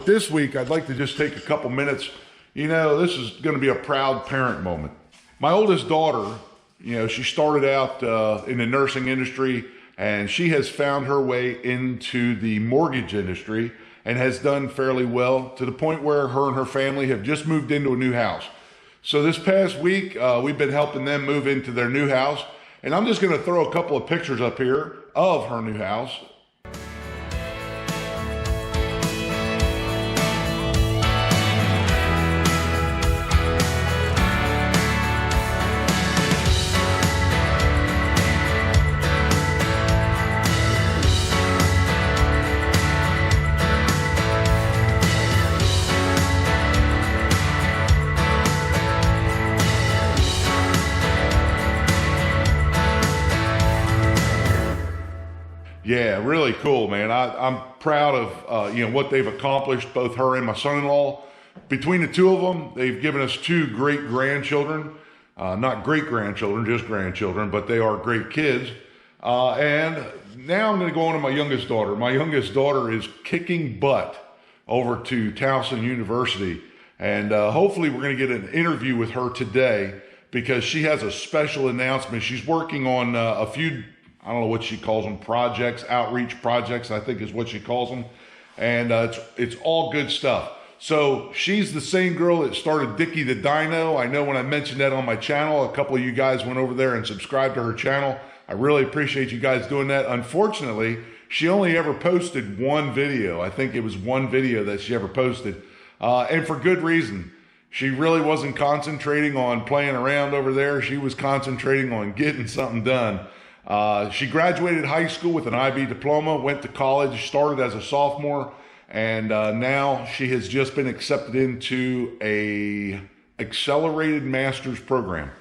This week, I'd like to just take a couple minutes. You know, this is going to be a proud parent moment. My oldest daughter, you know, she started out in the nursing industry, and she has found her way into the mortgage industry and has done fairly well, to the point where her and her family have just moved into a new house. So this past week, we've been helping them move into their new house, and I'm just going to throw a couple of pictures up here of her new house. Yeah, really cool, man. I'm proud of you know, what they've accomplished, both her and my son-in-law. Between the two of them, they've given us 2 great grandchildren. Not great-grandchildren, just grandchildren, but they are great kids. And now I'm going to go on to my youngest daughter. My youngest daughter is kicking butt over to Towson University. And hopefully we're going to get an interview with her today, because she has a special announcement. She's working on a few, I don't know what she calls them, projects, outreach projects, I think is what she calls them. And it's all good stuff. So she's the same girl that started Dickie the Dino. I know when I mentioned that on my channel, a couple of you guys went over there and subscribed to her channel. I really appreciate you guys doing that. Unfortunately, she only ever posted 1 video. I think it was 1 video that she ever posted. And for good reason. She really wasn't concentrating on playing around over there. She was concentrating on getting something done. She graduated high school with an IB diploma, went to college, started as a sophomore, and now she has just been accepted into a accelerated master's program.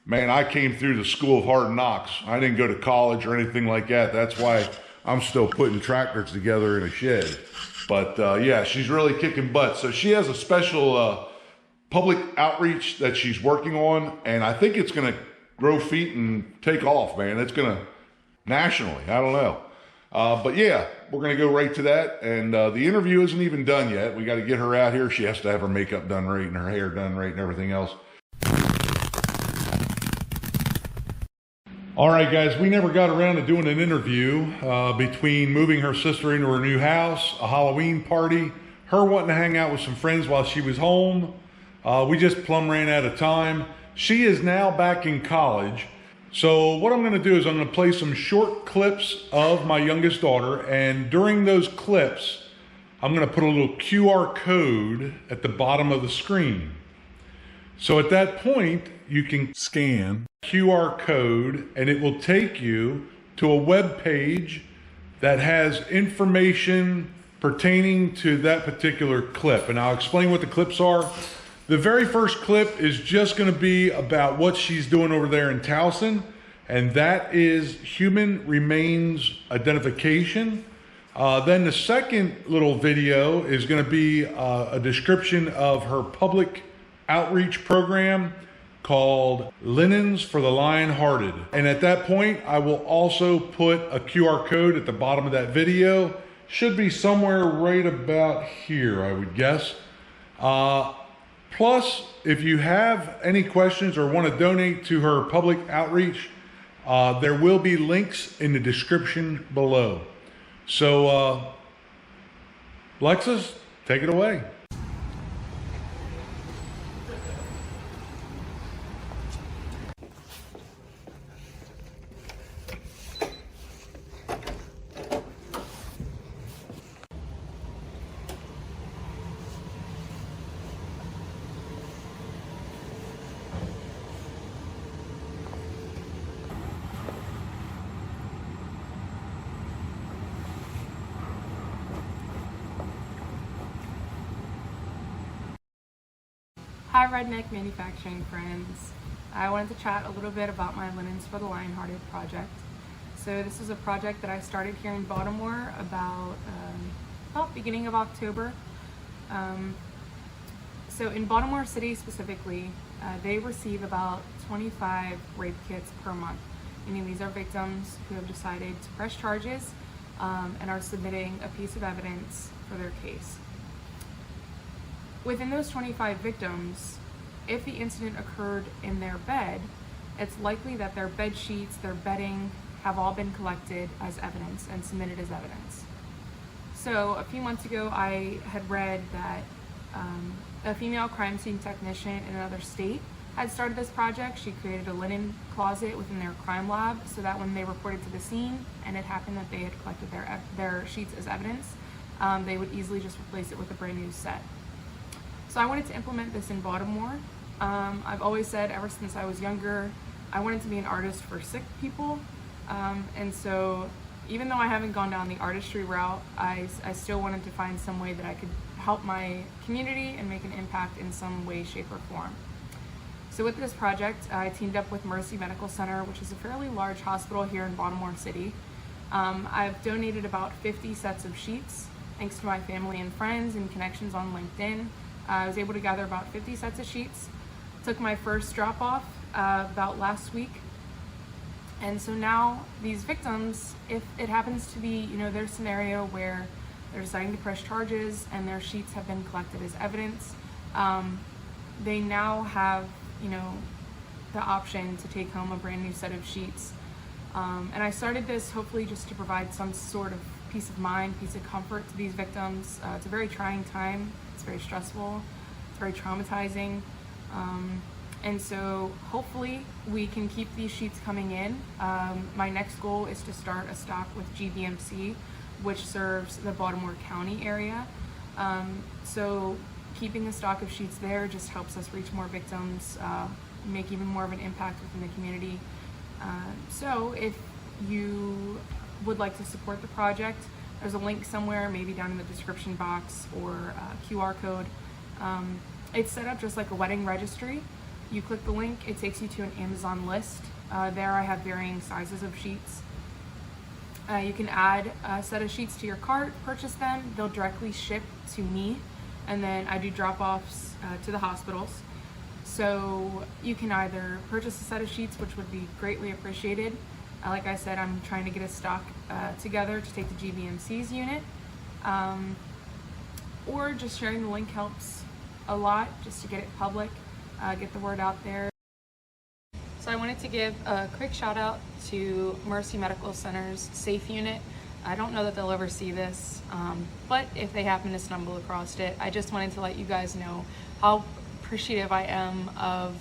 Man, I came through the school of hard knocks. I didn't go to college or anything like that. That's why I'm still putting tractors together in a shed. But yeah, she's really kicking butt. So she has a special public outreach that she's working on, and I think it's going to grow feet and take off, man. It's going to nationally, I don't know. But yeah, we're going to go right to that. And the interview isn't even done yet. We got to get her out here. She has to have her makeup done right and her hair done right and everything else. All right, guys, we never got around to doing an interview between moving her sister into her new house, a Halloween party, her wanting to hang out with some friends while she was home. We just plumb ran out of time. She is now back in college. So what I'm going to do is I'm going to play some short clips of my youngest daughter. And during those clips, I'm going to put a little QR code at the bottom of the screen. So at that point, you can scan QR code and it will take you to a web page that has information pertaining to that particular clip. And I'll explain what the clips are. The very first clip is just going to be about what she's doing over there in Towson, and that is human remains identification. Then the second little video is going to be a description of her public outreach program called Linens for the Lionhearted. And at that point, I will also put a QR code at the bottom of that video. Should be somewhere right about here, I would guess. Plus, if you have any questions or want to donate to her public outreach, there will be links in the description below. So, Lexus, take it away. Hi Redneck manufacturing friends. I wanted to chat a little bit about my Linens for the Lionhearted project. So this is a project that I started here in Baltimore about beginning of October. So in Baltimore City specifically, they receive about 25 rape kits per month. Meaning these are victims who have decided to press charges and are submitting a piece of evidence for their case. within those 25 victims, if the incident occurred in their bed, it's likely that their bed sheets, their bedding, have all been collected as evidence and submitted as evidence. So a few months ago, I had read that a female crime scene technician in another state had started this project. She created a linen closet within their crime lab so that when they reported to the scene and it happened that they had collected their sheets as evidence, they would easily just replace it with a brand new set. So I wanted to implement this in Baltimore. I've always said ever since I was younger, I wanted to be an artist for sick people. And so even though I haven't gone down the artistry route, I still wanted to find some way that I could help my community and make an impact in some way, shape, or form. So with this project, I teamed up with Mercy Medical Center, which is a fairly large hospital here in Baltimore City. I've donated about 50 sets of sheets, thanks to my family and friends and connections on LinkedIn. I was able to gather about 50 sets of sheets. Took my first drop off about last week. And so now these victims, if it happens to be, their scenario where they're deciding to press charges and their sheets have been collected as evidence, they now have, the option to take home a brand new set of sheets. And I started this hopefully just to provide some sort of peace of mind, peace of comfort to these victims. It's a very trying time. It's very stressful. It's very traumatizing. And so hopefully we can keep these sheets coming in. My next goal is to start a stock with GBMC, which serves the Baltimore County area. So keeping a stock of sheets there just helps us reach more victims, make even more of an impact within the community. So if you would like to support the project, there's a link somewhere, maybe down in the description box or a QR code. It's set up just like a wedding registry. You click the link, it takes you to an Amazon list. There I have varying sizes of sheets. You can add a set of sheets to your cart, purchase them, they'll directly ship to me, and then I do drop-offs to the hospitals. So you can either purchase a set of sheets, which would be greatly appreciated. Like I said, I'm trying to get a stock together to take to GBMC's unit. Or just sharing the link helps a lot, just to get it public, get the word out there. So I wanted to give a quick shout out to Mercy Medical Center's SAFE unit. I don't know that they'll ever see this, but if they happen to stumble across it, I just wanted to let you guys know how appreciative I am of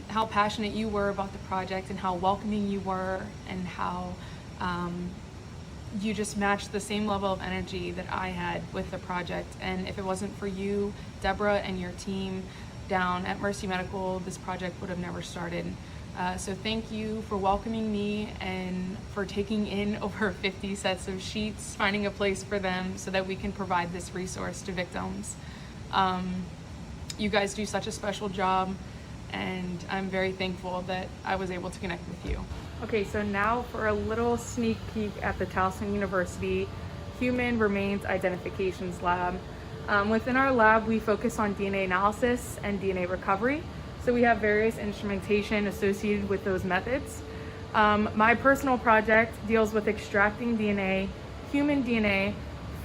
how passionate you were about the project and how welcoming you were, and how you just matched the same level of energy that I had with the project. And if it wasn't for you, Deborah, and your team down at Mercy Medical, this project would have never started. So thank you for welcoming me and for taking in over 50 sets of sheets, finding a place for them so that we can provide this resource to victims. You guys do such a special job, and I'm very thankful that I was able to connect with you. Okay, so now for a little sneak peek at the Towson University Human Remains Identifications Lab. Within our lab, we focus on DNA analysis and DNA recovery. So we have various instrumentation associated with those methods. My personal project deals with extracting DNA, human DNA,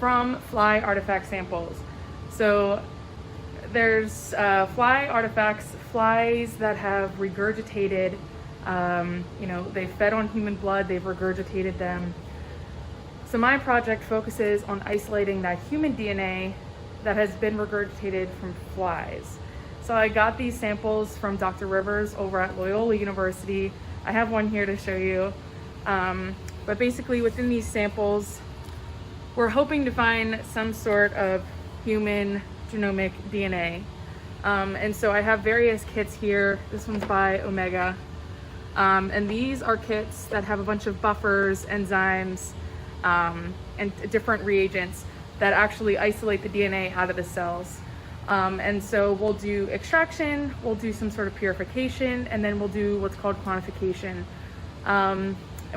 from fly artifact samples. So there's fly artifacts, flies that have regurgitated, they've fed on human blood, they've regurgitated them. So my project focuses on isolating that human DNA that has been regurgitated from flies. So I got these samples from Dr. Rivers over at Loyola University. I have one here to show you. But basically within these samples, we're hoping to find some sort of human genomic DNA. And so I have various kits here. This one's by Omega. And these are kits that have a bunch of buffers, enzymes, and different reagents that actually isolate the DNA out of the cells. And so we'll do extraction, we'll do some sort of purification, and then we'll do what's called quantification,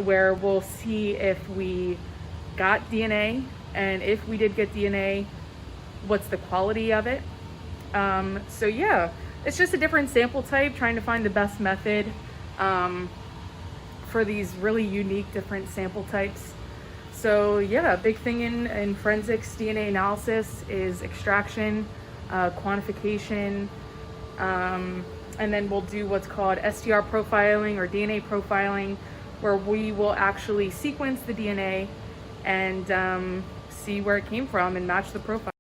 where we'll see if we got DNA, and if we did get DNA, what's the quality of it. So yeah, it's just a different sample type, trying to find the best method for these really unique different sample types. So yeah, a big thing in forensics DNA analysis is extraction. quantification, and then we'll do what's called STR profiling or DNA profiling, where we will actually sequence the DNA and see where it came from and match the profile.